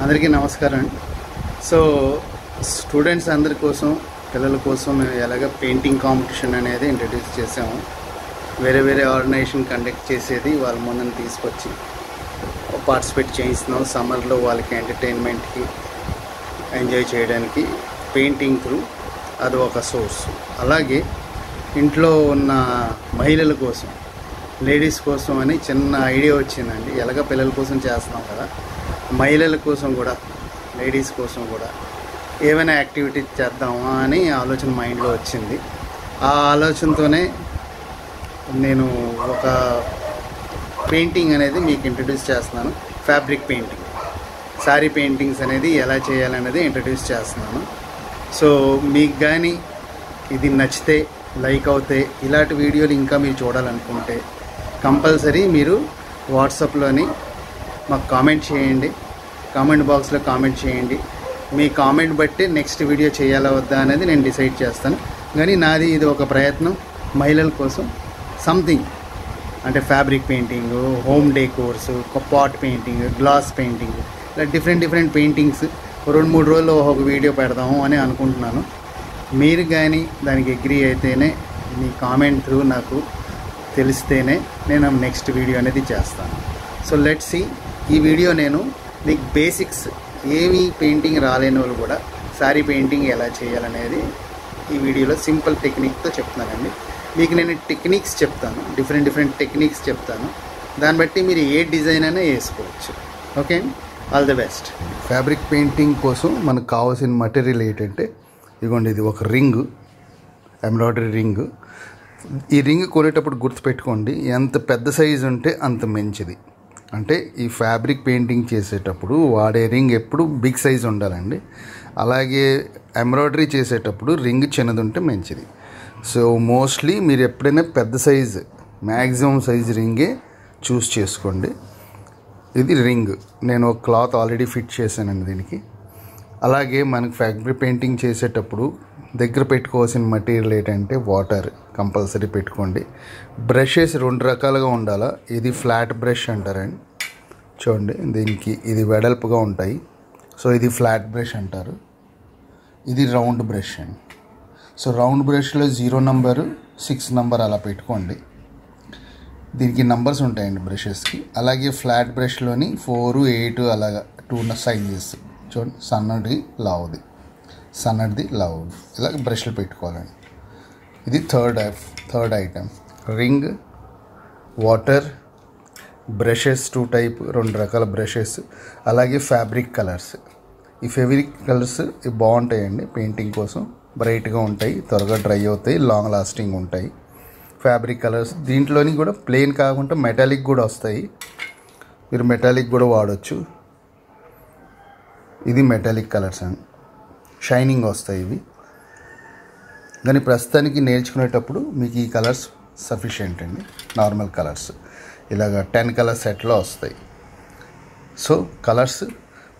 అందరికీ నమస్కారం అండి. సో స్టూడెంట్స్ అందరి కోసం, పిల్లల కోసం మేము ఎలాగ పెయింటింగ్ కాంపిటీషన్ అనేది ఇంట్రడ్యూస్ చేసాము. వేరే వేరే ఆర్గనైజేషన్ కండక్ట్ చేసేది వాళ్ళ ముందుని తీసుకొచ్చి పార్టిసిపేట్ చేయిస్తున్నాం. సమ్మర్లో వాళ్ళకి ఎంటర్టైన్మెంట్కి, ఎంజాయ్ చేయడానికి పెయింటింగ్ త్రూ అది ఒక సోర్స్. అలాగే ఇంట్లో ఉన్న మహిళల కోసం, లేడీస్ కోసం అని చిన్న ఐడియా వచ్చిందండి. ఎలాగ పిల్లల కోసం చేస్తున్నాం కదా, మహిళల కోసం కూడా, లేడీస్ కోసం కూడా ఏమైనా యాక్టివిటీస్ చేద్దామా అని ఆలోచన మైండ్లో వచ్చింది. ఆ ఆలోచనతోనే నేను ఒక పెయింటింగ్ అనేది మీకు ఇంట్రడ్యూస్ చేస్తున్నాను. ఫ్యాబ్రిక్ పెయింటింగ్, శారీ పెయింటింగ్స్ అనేది ఎలా చేయాలనేది ఇంట్రడ్యూస్ చేస్తున్నాను. సో మీకు కానీ ఇది నచ్చితే, లైక్ అవుతే, ఇలాంటి వీడియోలు ఇంకా మీరు చూడాలనుకుంటే కంపల్సరీ మీరు వాట్సాప్లోని మాకు కామెంట్ చేయండి. కామెంట్ బాక్స్లో కామెంట్ చేయండి. మీ కామెంట్ బట్టి నెక్స్ట్ వీడియో చేయాలా వద్దా అనేది నేను డిసైడ్ చేస్తాను. కానీ నాది ఇది ఒక ప్రయత్నం మహిళల కోసం. సంథింగ్ అంటే fabric painting, home decors, pot painting, glass painting, ఇలా డిఫరెంట్ పెయింటింగ్స్ 2-3 రోజుల్లో ఒక వీడియో పెడదాము అని అనుకుంటున్నాను. మీరు కానీ దానికి అగ్రీ అయితేనే, మీ కామెంట్ త్రూ నాకు తెలిస్తేనే నేను నెక్స్ట్ వీడియో అనేది చేస్తాను. So let's see. ఈ వీడియో నేను మీకు బేసిక్స్, ఏమీ పెయింటింగ్ రాలేని వాళ్ళు కూడా శారీ పెయింటింగ్ ఎలా చేయాలనేది ఈ వీడియోలో సింపుల్ టెక్నిక్తో చెప్తున్నానండి. మీకు నేను టెక్నిక్స్ చెప్తాను, డిఫరెంట్ టెక్నిక్స్ చెప్తాను. దాన్ని బట్టి మీరు ఏ డిజైన్ అయినా వేసుకోవచ్చు. Okay, all the best. Fabric painting కోసం మనకు కావాల్సిన మటీరియల్ ఏంటంటే, ఇదిగోండి, ఇది ఒక రింగ్, ఎంబ్రాయిడరీ రింగ్. ఈ రింగ్ కొనేటప్పుడు గుర్తుపెట్టుకోండి, ఎంత పెద్ద సైజు ఉంటే అంత మంచిది. అంటే ఈ ఫ్యాబ్రిక్ పెయింటింగ్ చేసేటప్పుడు వాడే రింగ్ ఎప్పుడు బిగ్ సైజ్ ఉండాలండి. అలాగే ఎంబ్రాయిడరీ చేసేటప్పుడు రింగ్ చిన్నది ఉంటే మంచిది. సో మోస్ట్లీ మీరు ఎప్పుడైనా పెద్ద సైజు, మ్యాక్సిమం సైజ్ రింగే చూస్ చేసుకోండి. ఇది రింగ్. నేను ఒక క్లాత్ ఆల్రెడీ ఫిట్ చేశానండి దీనికి. అలాగే మనకు ఫ్యాబ్రిక్ పెయింటింగ్ చేసేటప్పుడు దగ్గర పెట్టుకోవాల్సిన మటీరియల్ ఏంటంటే వాటర్ కంపల్సరీ పెట్టుకోండి. బ్రషెస్ 2 రకాలుగా ఉండాలా. ఇది ఫ్లాట్ బ్రష్ అంటారండి, చూడండి, దీనికి ఇది వెడల్పుగా ఉంటాయి. సో ఇది ఫ్లాట్ బ్రష్ అంటారు. ఇది రౌండ్ బ్రష్ అండి. సో రౌండ్ బ్రష్లో 0 నంబరు, 6 నంబర్ అలా పెట్టుకోండి. దీనికి నంబర్స్ ఉంటాయండి బ్రషెస్కి. అలాగే ఫ్లాట్ బ్రష్లోని 4, 8 అలాగా 2 సైజెస్ చూడండి. సన్నది, లావుది, సన్నది, లావుది, ఇలా బ్రష్లు పెట్టుకోవాలండి. ఇది third item. Ring, water, brushes 2 type, 2 రకాల బ్రషెస్. అలాగే ఫ్యాబ్రిక్ కలర్స్. ఈ ఫ్యాబ్రిక్ కలర్స్ బాగుంటాయండి పెయింటింగ్ కోసం. బ్రైట్గా ఉంటాయి, త్వరగా డ్రై అవుతాయి, లాంగ్ లాస్టింగ్ ఉంటాయి ఫ్యాబ్రిక్ కలర్స్. దీంట్లోని కూడా ప్లెయిన్ కాకుండా మెటాలిక్ కూడా వస్తాయి. మీరు మెటాలిక్ కూడా వాడచ్చు. ఇది మెటాలిక్ కలర్స్ అండి, షైనింగ్ వస్తాయి ఇవి. కానీ ప్రస్తుతానికి నేర్చుకునేటప్పుడు మీకు ఈ కలర్స్ సఫిషియెంట్ అండి. నార్మల్ కలర్స్ ఇలాగ 10 కలర్ సెట్లో వస్తాయి. సో కలర్స్,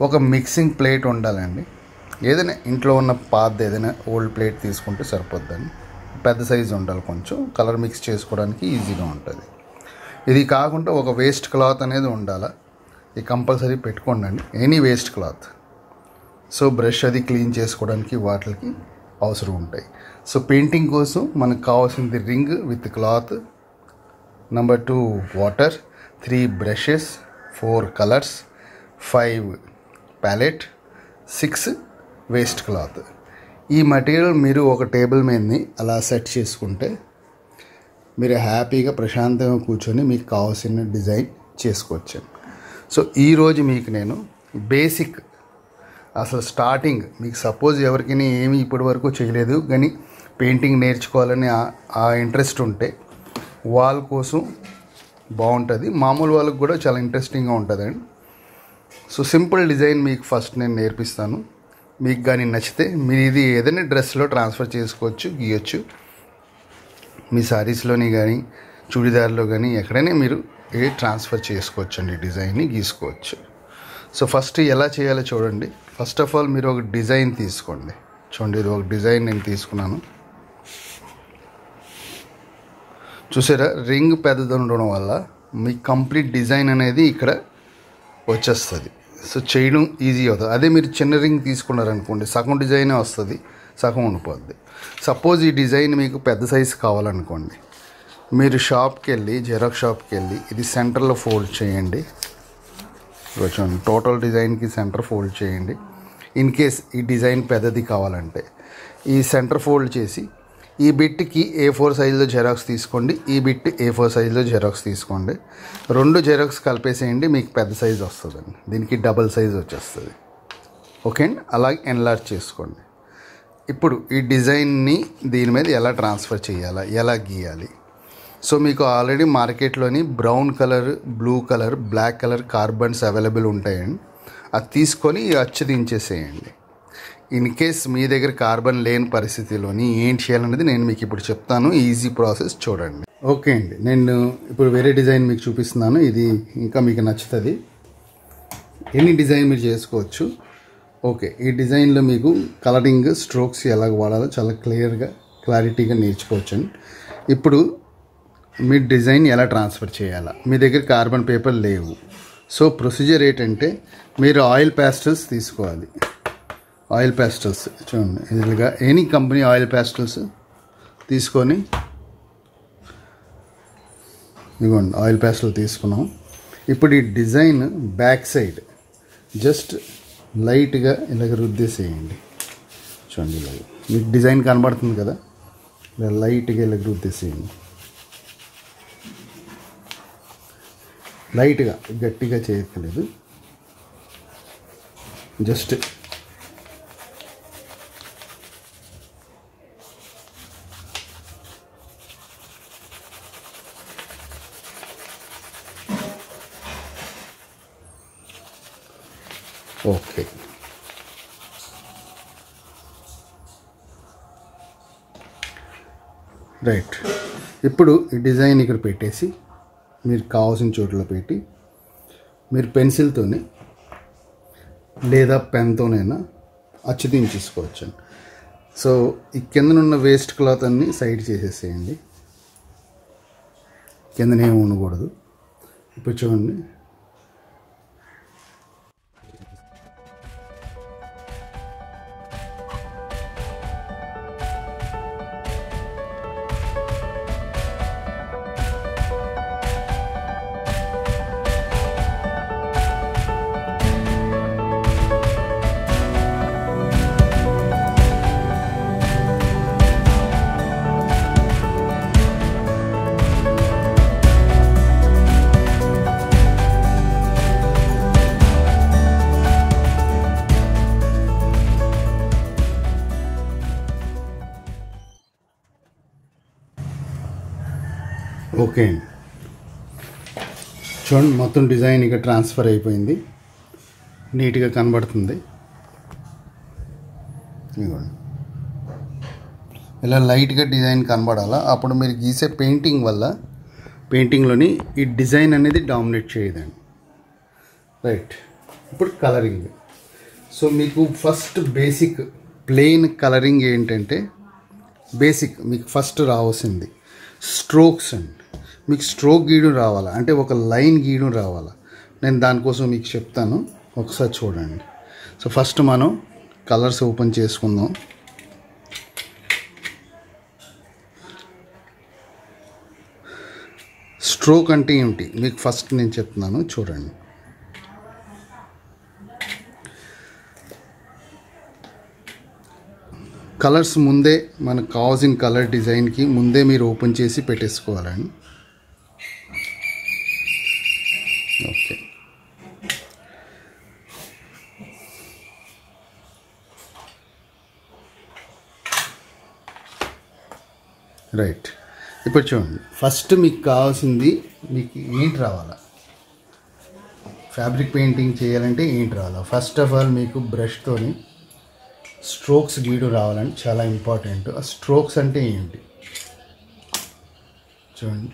ఒక మిక్సింగ్ ప్లేట్ ఉండాలండి. ఏదైనా ఇంట్లో ఉన్న పాత్ ఏదైనా ఓల్డ్ ప్లేట్ తీసుకుంటే సరిపోద్దండి. పెద్ద సైజు ఉండాలి కొంచెం, కలర్ మిక్స్ చేసుకోవడానికి ఈజీగా ఉంటుంది. ఇది కాకుండా ఒక వేస్ట్ క్లాత్ అనేది ఉండాలి. ఇది కంపల్సరీ పెట్టుకోండి, any waste cloth. So brush అది క్లీన్ చేసుకోవడానికి వాటికి అవసరం ఉంటాయి. సో పెయింటింగ్ కోసం మనకు కావాల్సింది ring with cloth, number 2 water, 3 brushes, 4 colours, 5 palette, 6 waste cloth. ఈ మటీరియల్ మీరు ఒక టేబుల్ మీదని అలా సెట్ చేసుకుంటే మీరు హ్యాపీగా ప్రశాంతంగా కూర్చొని మీకు కావాల్సిన డిజైన్ చేసుకోవచ్చు. సో ఈరోజు మీకు నేను బేసిక్, అసలు స్టార్టింగ్, మీకు సపోజ్ ఎవరికైనా ఏమీ ఇప్పటి వరకు చేయలేదు కానీ పెయింటింగ్ నేర్చుకోవాలని ఆ ఇంట్రెస్ట్ ఉంటే వాళ్ళ కోసం బాగుంటుంది. మామూలు వాళ్ళకి కూడా చాలా ఇంట్రెస్టింగ్గా ఉంటుందండి. సో సింపుల్ డిజైన్ మీకు ఫస్ట్ నేను నేర్పిస్తాను. మీకు కానీ నచ్చితే మీరు ఇది ఏదైనా డ్రెస్లో ట్రాన్స్ఫర్ చేసుకోవచ్చు, గీయొచ్చు. మీ శారీస్లోని కానీ, చూడిదార్లో కానీ ఎక్కడైనా మీరు ట్రాన్స్ఫర్ చేసుకోవచ్చు అండి, డిజైన్ని గీసుకోవచ్చు. సో ఫస్ట్ ఎలా చేయాలో చూడండి. ఫస్ట్ ఆఫ్ ఆల్ మీరు ఒక డిజైన్ తీసుకోండి. చూడండి, ఇది ఒక డిజైన్ నేను తీసుకున్నాను. చూసారా, రింగ్ పెద్దది ఉండడం వల్ల మీకు కంప్లీట్ డిజైన్ అనేది ఇక్కడ వచ్చేస్తుంది. సో చేయడం ఈజీ అవుతుంది. అదే మీరు చిన్న రింగ్ తీసుకున్నారనుకోండి, సగం డిజైనే వస్తుంది, సగం ఉండిపోద్ది. సపోజ్ ఈ డిజైన్ మీకు పెద్ద సైజు కావాలనుకోండి, మీరు షాప్కి వెళ్ళి, జెరాక్స్ షాప్కి వెళ్ళి ఇది సెంటర్లో ఫోల్డ్ చేయండి. చూడండి, టోటల్ డిజైన్కి సెంటర్ ఫోల్డ్ చేయండి. ఇన్ కేస్ ఈ డిజైన్ పెద్దది కావాలంటే ఈ సెంటర్ ఫోల్డ్ చేసి ఈ బిట్కి A4 సైజులో జెరాక్స్ తీసుకోండి, ఈ బిట్ A4 సైజులో జెరాక్స్ తీసుకోండి. 2 జెరాక్స్ కలిపేసేయండి, మీకు పెద్ద సైజు వస్తుందండి. దీనికి డబల్ సైజు వచ్చేస్తుంది. ఓకే అండి, అలాగే ఎన్లార్జ్ చేసుకోండి. ఇప్పుడు ఈ డిజైన్ని దీని మీద ఎలా ట్రాన్స్ఫర్ చేయాలా, ఎలా గీయాలి? సో మీకు ఆల్రెడీ మార్కెట్లోని brown colour, blue colour, black colour carbons available ఉంటాయండి. అది తీసుకొని అచ్చు దించేసేయండి. ఇన్ కేస్ మీ దగ్గర కార్బన్ లేని పరిస్థితిలోని ఏం చేయాలనేది నేను మీకు ఇప్పుడు చెప్తాను. ఈజీ ప్రాసెస్ చూడండి. ఓకే అండి, నేను ఇప్పుడు వేరే డిజైన్ మీకు చూపిస్తున్నాను. ఇది ఇంకా మీకు నచ్చుతుంది. ఎనీ డిజైన్ మీరు చేసుకోవచ్చు. ఓకే, ఈ డిజైన్లో మీకు కలరింగ్, స్ట్రోక్స్ ఎలాగ వాడాలో చాలా క్లారిటీగా నేర్చుకోవచ్చు. ఇప్పుడు మీ డిజైన్ ఎలా ట్రాన్స్ఫర్ చేయాలా, మీ దగ్గర కార్బన్ పేపర్ లేవు. సో ప్రొసీజర్ ఏంటంటే మీరు ఆయిల్ ప్యాస్టల్స్ తీసుకోవాలి. ఆయిల్ ప్యాస్టల్స్ చూడండి, ఇదిగా ఎనీ కంపెనీ ఆయిల్ ప్యాస్టల్స్ తీసుకొని, ఇదిగోండి ఆయిల్ ప్యాస్టల్ తీసుకున్నాం. ఇప్పుడు ఈ డిజైన్ బ్యాక్ సైడ్ జస్ట్ లైట్గా ఇలాగ రుద్దేసేయండి. చూడండి, ఇలాగ మీకు డిజైన్ కనబడుతుంది కదా, ఇలా లైట్గా ఇలాగ రుద్దేసేయండి. లైట్గా, గట్టిగా చేయక్కర్లేదు, జస్ట్ ఓకే. రైట్, ఇప్పుడు ఈ డిజైన్ ఇక్కడ పెట్టేసి మీరు కావాల్సిన చోట్ల పెట్టి మీరు పెన్సిల్తోనే లేదా పెన్తోనైనా అచ్చు దించేసుకోవచ్చు. సో ఈ కిందనున్న వేస్ట్ క్లాత్ అన్నీ సైడ్ చేసేసేయండి, కిందనేమి ఉండకూడదు. ఇప్పుడు చూడండి, ఓకే అండి, చూడండి మొత్తం డిజైన్ ఇక ట్రాన్స్ఫర్ అయిపోయింది, నీట్గా కనబడుతుంది. ఇదిగోండి, ఇలా లైట్గా డిజైన్ కనబడాలా. అప్పుడు మీరు గీసే పెయింటింగ్ వల్ల పెయింటింగ్లోని ఈ డిజైన్ అనేది డామినేట్ చేయదండి. రైట్, ఇప్పుడు కలరింగ్. సో మీకు ఫస్ట్ బేసిక్ ప్లెయిన్ కలరింగ్ ఏంటంటే, బేసిక్ మీకు ఫస్ట్ రావాల్సింది స్ట్రోక్స్ అండి. మీకు స్ట్రోక్ గీయడం రావాలా, అంటే ఒక లైన్ గీయడం రావాలా. నేను దానికోసం మీకు చెప్తాను, ఒకసారి చూడండి. సో ఫస్ట్ మనం కలర్స్ ఓపెన్ చేసుకుందాం. స్ట్రోక్ అంటే ఏమిటి మీకు ఫస్ట్ నేను చెప్తున్నాను, చూడండి. కలర్స్ ముందే మనకు కావాల్సిన కలర్ డిజైన్కి ముందే మీరు ఓపెన్ చేసి పెట్టేసుకోవాలండి. Okay, right. ఇప్పుడు చూడండి, ఫస్ట్ మీకు కావాల్సింది మీకు ఏంటి రావాలా, ఫ్యాబ్రిక్ పెయింటింగ్ చేయాలంటే ఏంటి రావాలా. ఫస్ట్ ఆఫ్ ఆల్ మీకు బ్రష్తోని స్ట్రోక్స్ గీయడం రావాలంటే చాలా ఇంపార్టెంట్. ఆ స్ట్రోక్స్ అంటే ఏంటి చూడండి,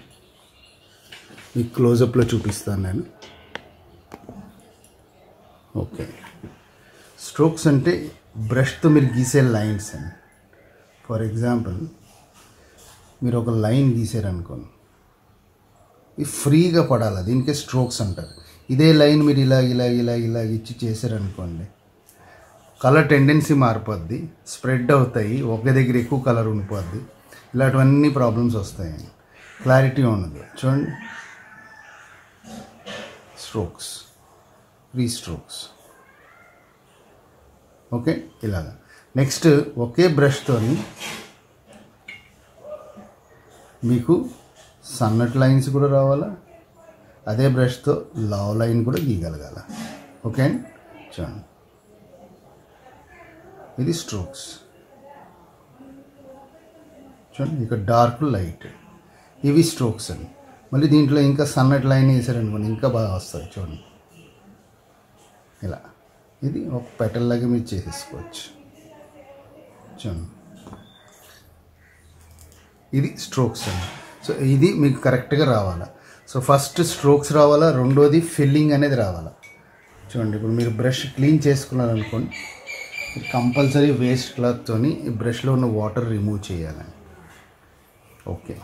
మీకు క్లోజప్లో చూపిస్తాను నేను. ఓకే, స్ట్రోక్స్ అంటే బ్రష్తో మీరు గీసే లైన్స్ అండి. ఫర్ ఎగ్జాంపుల్ మీరు ఒక లైన్ గీసారనుకోండి, ఇది ఫ్రీగా పడాలి, దీనికే స్ట్రోక్స్ అంటారు. ఇదే లైన్ మీరు ఇలా ఇచ్చి చేశారనుకోండి, కలర్ టెండెన్సీ మారిపోద్ది, స్ప్రెడ్ అవుతాయి, ఒక దగ్గర ఎక్కువ కలర్ ఉండిపోద్ది. ఇలాంటివన్నీ ప్రాబ్లమ్స్ వస్తాయి, క్లారిటీ ఉండదు. చూడండి, స్ట్రోక్స్, రీస్ట్రోక్స్. ఓకే, ఇలాగా. నెక్స్ట్ ఒకే బ్రష్తోని మీకు సన్నటి లైన్స్ కూడా రావాలా, అదే బ్రష్తో లావ్ లైన్ కూడా గీయగలగాల. ఓకే అండి, చూడండి, ఇది స్ట్రోక్స్. చూడండి, ఇక్కడ డార్క్ లైట్, ఇవి స్ట్రోక్స్ అండి. మళ్ళీ దీంట్లో ఇంకా సన్నటి లైన్ వేసారనుకోండి ఇంకా బాగా వస్తుంది. చూడండి, ఇలా ఇది ఒక పెటల్ లాగా మీరు చేసేసుకోవచ్చు. చూడండి, ఇది స్ట్రోక్స్ అండి. సో ఇది మీకు కరెక్ట్గా రావాలా. సో ఫస్ట్ స్ట్రోక్స్ రావాలా, రెండోది ఫిల్లింగ్ అనేది రావాలా. చూడండి, ఇప్పుడు మీరు బ్రష్ క్లీన్ చేసుకున్నారనుకోండి, కంపల్సరీ వేస్ట్ క్లాత్తో ఈ బ్రష్లో ఉన్న వాటర్ రిమూవ్ చేయాలని. ఓకే,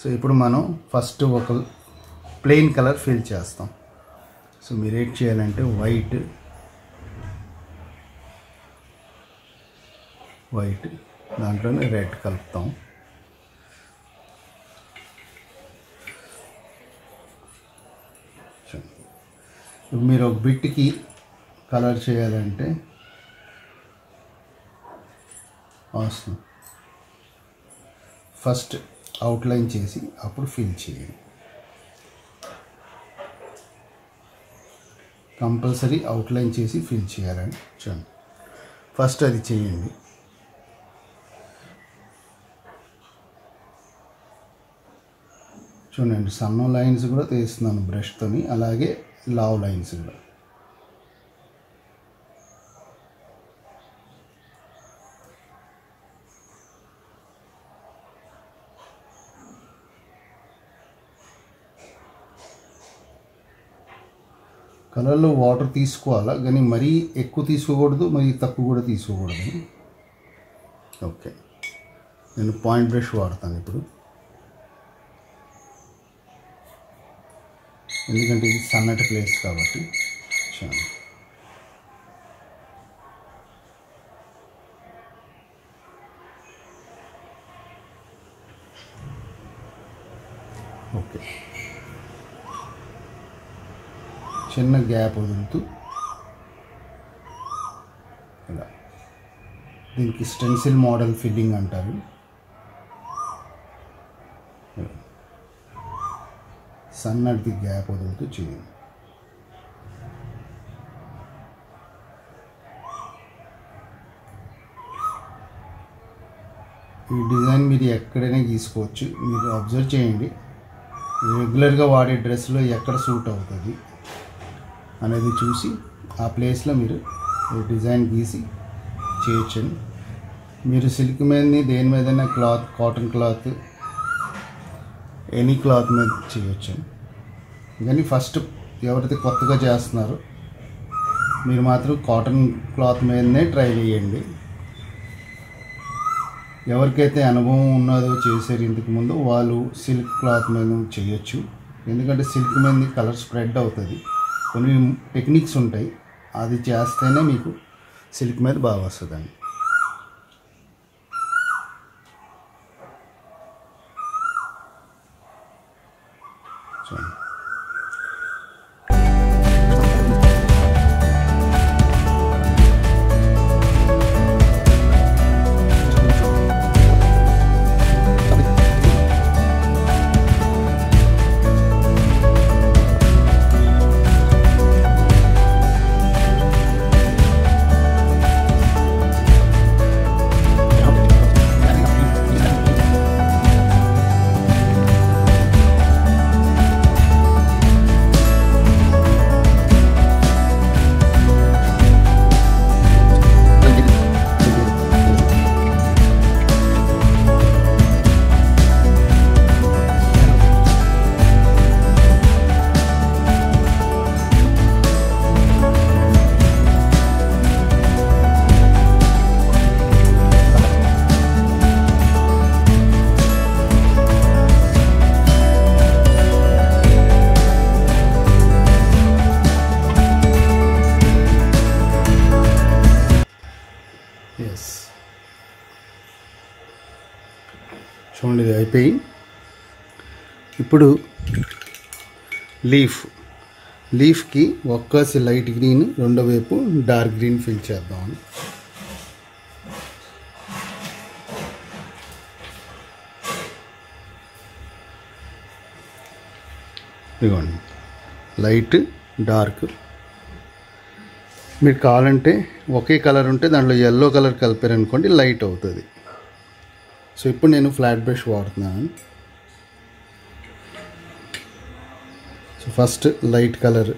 సో ఇప్పుడు మనం ఫస్ట్ ఒక ప్లెయిన్ కలర్ ఫిల్ చేస్తాం. సో మీరు ఏం చేయాలంటే వైట్ దాంట్లోనే రెడ్ కలుపుతాం. ఇప్పుడు మీరు ఒక బిట్కి కలర్ చేయాలంటే అవసరం ఫస్ట్ అవుట్లైన్ చేసి అప్పుడు ఫిల్ చేయండి. కంపల్సరీ అవుట్లైన్ చేసి ఫిల్ చేయాలని. చూడండి, ఫస్ట్ అది చేయండి. చూడండి, సన్న లైన్స్ కూడా తీస్తున్నాను బ్రష్తోని, అలాగే లావ్ లైన్స్ కూడా. కలర్లో వాటర్ తీసుకోవాలా, కానీ మరీ ఎక్కువ తీసుకోకూడదు, మరీ తక్కువ కూడా తీసుకోకూడదు. ఓకే, నేను పాయింట్ బ్రష్ వాడతాను ఇప్పుడు, ఎందుకంటే ఇది సన్నటి ప్లేస్ కాబట్టి. చూడండి, ఓకే, చిన్న గ్యాప్ వదులుతూ ఇలా. దీనికి స్టెన్సిల్ మోడల్ ఫిల్లింగ్ అంటారు. సన్నటి గ్యాప్ వదులుతూ చేయండి. ఈ డిజైన్ మీరు ఎక్కడైనా గీసుకోవచ్చు. మీరు అబ్జర్వ్ చేయండి, రెగ్యులర్గా వాడే డ్రెస్లో ఎక్కడ సూట్ అవుతుంది అనేది చూసి ఆ ప్లేస్లో మీరు డిజైన్ గీసి చేయొచ్చండి. మీరు సిల్క్ మీద, దేని మీదైనా cloth, cotton cloth, any cloth మీద చేయొచ్చు. కానీ ఫస్ట్ ఎవరైతే కొత్తగా చేస్తున్నారో మీరు మాత్రం కాటన్ క్లాత్ మీదనే ట్రై చేయండి. ఎవరికైతే అనుభవం ఉన్నదో చేశారు ఇంతకు ముందు, వాళ్ళు సిల్క్ క్లాత్ మీద చేయొచ్చు. ఎందుకంటే సిల్క్ మీద కలర్ స్ప్రెడ్ అవుతుంది, కొన్ని టెక్నిక్స్ ఉంటాయి, అది చేస్తేనే మీకు సిల్క్ మీద బాగా వస్తుందండి. చూడండి, చూడండి ఇది అయిపోయి. ఇప్పుడు లీఫ్కి ఒక్కసి లైట్ గ్రీన్, రెండో వైపు డార్క్ గ్రీన్ ఫిల్ చేద్దాం. ఇదిగోండి లైట్ డార్క్. మీరు కావాలంటే ఒకే కలర్ ఉంటే దాంట్లో ఎల్లో కలర్ కలిపారనుకోండి లైట్ అవుతుంది. సో ఇప్పుడు నేను ఫ్లాట్ బ్రష్ వాడుతున్నాను. సో ఫస్ట్ లైట్ కలర్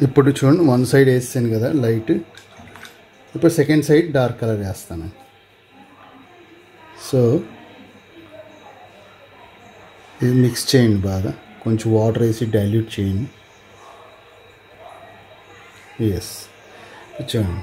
ఇప్పుడు చూడండి వన్ సైడ్ వేసాను కదా లైట్. ఇప్పుడు సెకండ్ సైడ్ డార్క్ కలర్ వేస్తాను. సో ఇది మిక్స్ చేయండి బాగా, కొంచెం వాటర్ వేసి డైల్యూట్ చేయండి. ఎస్ చూడండి.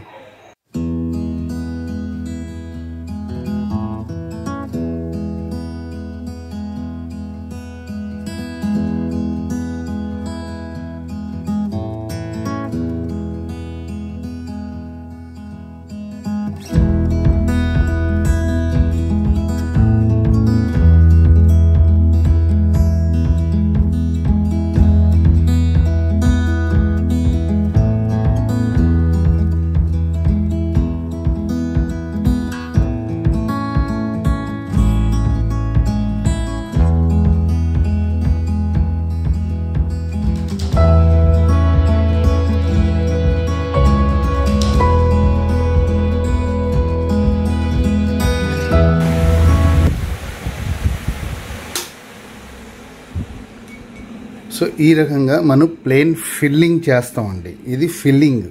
సో ఈ రకంగా మనం ప్లేన్ ఫిల్లింగ్ చేస్తామండి. ఇది ఫిల్లింగ్,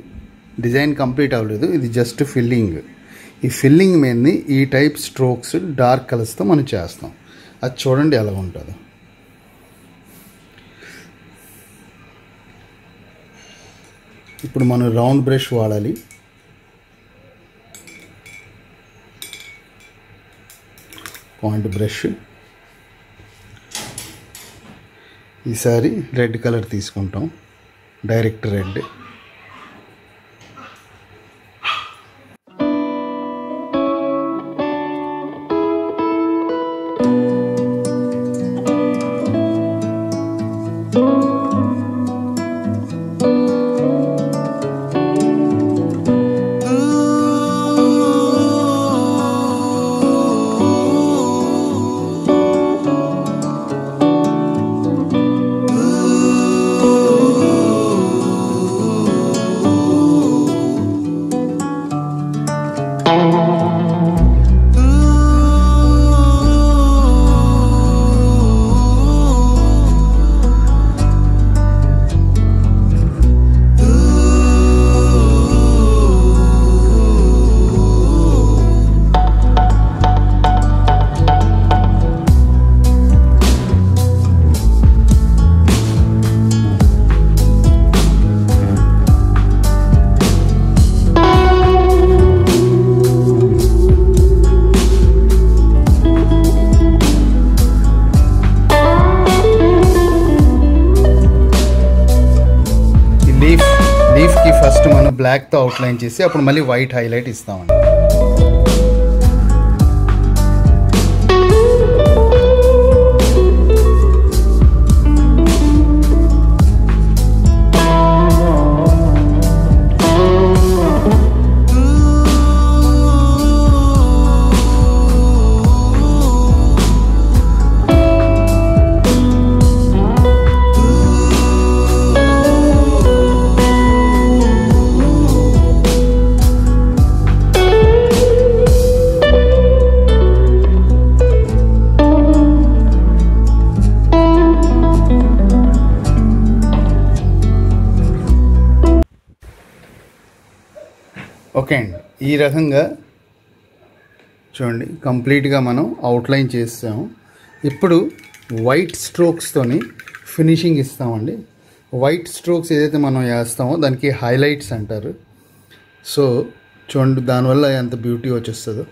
డిజైన్ కంప్లీట్ అవ్వలేదు, ఇది జస్ట్ ఫిల్లింగ్. ఈ ఫిల్లింగ్ మీదని ఈ టైప్ స్ట్రోక్స్ డార్క్ కలర్స్తో మనం చేస్తాం. అది చూడండి ఎలా ఉంటుందో. ఇప్పుడు మనం రౌండ్ బ్రష్ వాడాలి. Point brush. ఈసారి రెడ్ కలర్ తీసుకుంటాం, డైరెక్ట్ రెడ్. లీఫ్కి ఫస్ట్ మనం బ్లాక్తో అవుట్లైన్ చేసి అప్పుడు మళ్ళీ వైట్ హైలైట్ ఇస్తామండి. ఓకే అండి, ఈ రకంగా చూడండి కంప్లీట్గా మనం అవుట్లైన్ చేసాము. ఇప్పుడు వైట్ స్ట్రోక్స్తోని ఫినిషింగ్ ఇస్తామండి. వైట్ స్ట్రోక్స్ ఏదైతే మనం వేస్తామో దానికి హైలైట్స్ అంటారు. సో చూడండి దానివల్ల ఎంత బ్యూటీ వచ్చేస్తుందో.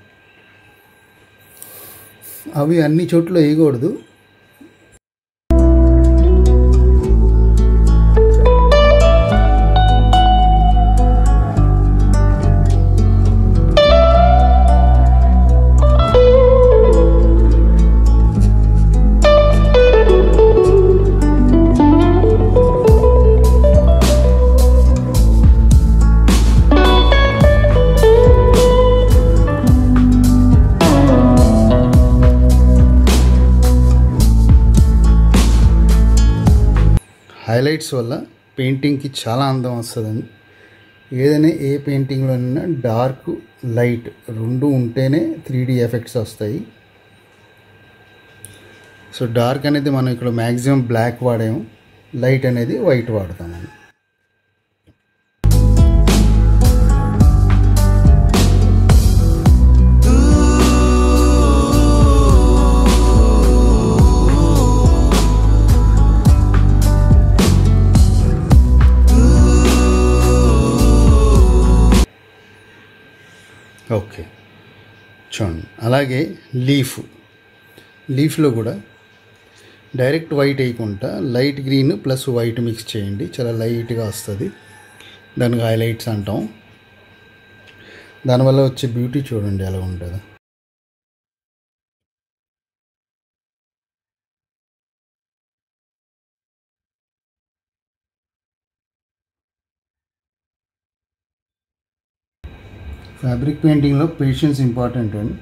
అవి అన్ని చోట్ల వేయకూడదు. హైలైట్స్ వల్ల పెయింటింగ్కి చాలా అందం వస్తుందండి. ఏదైనా ఏ పెయింటింగ్లోనైనా డార్క్ లైట్ రెండు ఉంటేనే 3D ఎఫెక్ట్స్ వస్తాయి. సో డార్క్ అనేది మనం ఇక్కడ మ్యాక్సిమం బ్లాక్ వాడాము, లైట్ అనేది వైట్ వాడతామండి. ఓకే చూడండి. అలాగే లీఫ్లో కూడా డైరెక్ట్ వైట్ వేయకుండా light green plus white mix చేయండి, చాలా లైట్గా వస్తుంది. దానికి హైలైట్స్ అంటాం. దానివల్ల వచ్చే బ్యూటీ చూడండి ఎలా ఉంటుందో. ఫ్యాబ్రిక్ పెయింటింగ్లో పేషెన్స్ ఇంపార్టెంట్ అండి.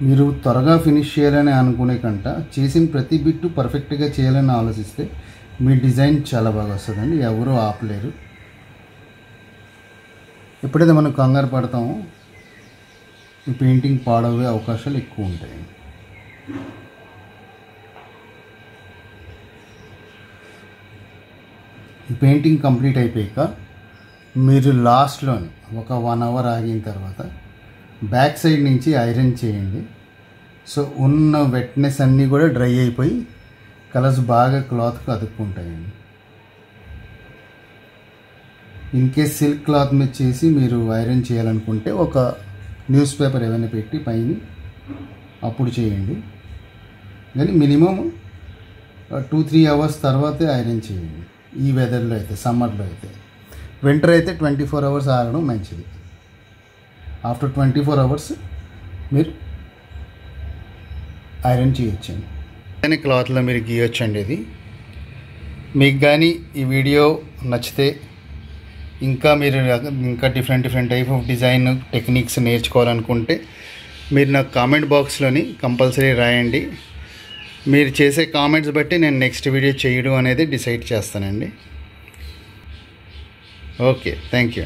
మీరు త్వరగా ఫినిష్ చేయాలని అనుకునే కంట చేసిన ప్రతి బిట్టు పర్ఫెక్ట్గా చేయాలని ఆలోచిస్తే మీ డిజైన్ చాలా బాగా వస్తుందండి. ఎవరూ ఆపలేరు. ఎప్పుడైతే మనం కంగారు పడతామో ఈ పెయింటింగ్ పాడవే అవకాశాలు ఎక్కువ ఉంటాయి. ఈ పెయింటింగ్ కంప్లీట్ అయిపోయాక మీరు లాస్ట్లో ఒక 1 అవర్ ఆగిన తర్వాత బ్యాక్ సైడ్ నుంచి ఐరన్ చేయండి. సో ఉన్న వెట్నెస్ అన్నీ కూడా డ్రై అయిపోయి కలర్స్ బాగా క్లాత్కి అతుక్కుంటాయండి. ఇన్కేస్ సిల్క్ క్లాత్ మీద చేసి మీరు ఐరన్ చేయాలనుకుంటే ఒక న్యూస్ పేపర్ ఏమైనా పెట్టి పైన అప్పుడు చేయండి. కానీ మినిమం 2-3 అవర్స్ తర్వాతే ఐరన్ చేయండి. ఈ వెదర్లో అయితే, సమ్మర్లో అయితే. వింటర్ అయితే 24 అవర్స్ ఆగడం మంచిది. ఆఫ్టర్ 24 అవర్స్ మీరు ఐరన్ చేయొచ్చండి. అనే క్లాత్లో మీరు గీయొచ్చండి. ఇది మీకు కానీ ఈ వీడియో నచ్చితే మీరు ఇంకా different type of design techniques నేర్చుకోవాలనుకుంటే మీరు నాకు కామెంట్ బాక్స్లోని కంపల్సరీ రాయండి. మీరు చేసే కామెంట్స్ బట్టి నేను నెక్స్ట్ వీడియో చేయడం అనేది డిసైడ్ చేస్తానండి. Okay, thank you.